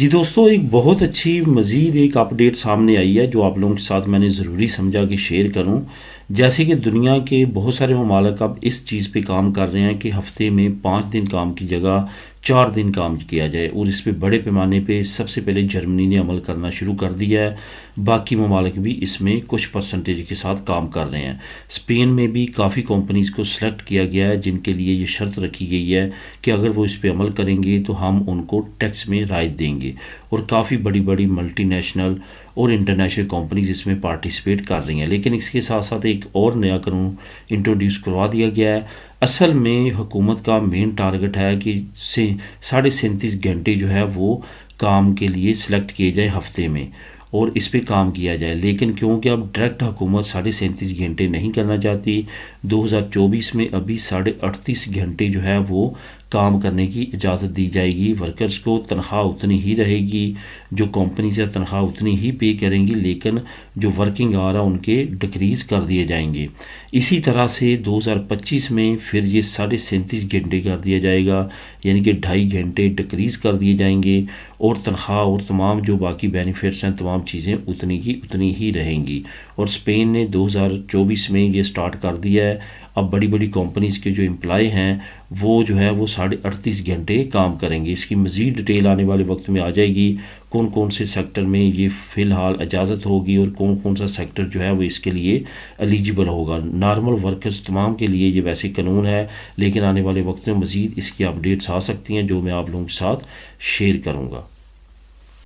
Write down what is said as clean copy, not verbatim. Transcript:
जी दोस्तों, एक बहुत अच्छी मज़ीद एक अपडेट सामने आई है जो आप लोगों के साथ मैंने ज़रूरी समझा कि शेयर करूं। जैसे कि दुनिया के बहुत सारे ममालिक अब इस चीज़ पे काम कर रहे हैं कि हफ्ते में 5 दिन काम की जगह 4 दिन काम किया जाए, और इस पे बड़े पैमाने पे सबसे पहले जर्मनी ने अमल करना शुरू कर दिया है। बाकी ममालिक भी इसमें कुछ परसेंटेज के साथ काम कर रहे हैं। स्पेन में भी काफ़ी कंपनीज़ को सिलेक्ट किया गया है जिनके लिए ये शर्त रखी गई है कि अगर वो इस पे अमल करेंगे तो हम उनको टैक्स में राहत देंगे, और काफ़ी बड़ी बड़ी मल्टीनेशनल और इंटरनेशनल कंपनीज इसमें पार्टिसिपेट कर रही हैं। लेकिन इसके साथ साथ एक और नया कानून इंट्रोड्यूस करवा दिया गया है। असल में हुकूमत का मेन टारगेट है कि से 37.5 घंटे जो है वो काम के लिए सिलेक्ट किए जाए हफ्ते में, और इस पे काम किया जाए। लेकिन क्योंकि अब डायरेक्ट हुकूमत 37.5 घंटे नहीं करना चाहती, 2024 में अभी 38.5 घंटे जो है वो काम करने की इजाज़त दी जाएगी। वर्कर्स को तनख्वाह उतनी ही रहेगी, जो कंपनी से तनख्वाह उतनी ही पे करेंगी, लेकिन जो वर्किंग आवर है उनके डिक्रीज़ कर दिए जाएंगे। इसी तरह से 2025 में फिर ये 37.5 घंटे कर दिया जाएगा, यानी कि 2.5 घंटे डिक्रीज़ कर दिए जाएंगे, और तनख्वाह और तमाम जो बाकी बेनिफिट्स हैं तमाम चीज़ें उतनी की उतनी ही रहेंगी। और स्पेन ने 2024 में ये स्टार्ट कर दिया है। अब बड़ी बड़ी कंपनीज़ के जो एम्प्लॉय हैं वो जो है वो 38.5 घंटे काम करेंगे। इसकी मज़ीद डिटेल आने वाले वक्त में आ जाएगी, कौन कौन से सेक्टर में ये फ़िलहाल इजाज़त होगी और कौन कौन सा सेक्टर जो है वो इसके लिए एलिजिबल होगा। नॉर्मल वर्कर्स तमाम के लिए ये वैसे कानून है, लेकिन आने वाले वक्त में मज़ीद इसकी अपडेट्स आ सकती हैं जो मैं आप लोगों के साथ शेयर करूँगा।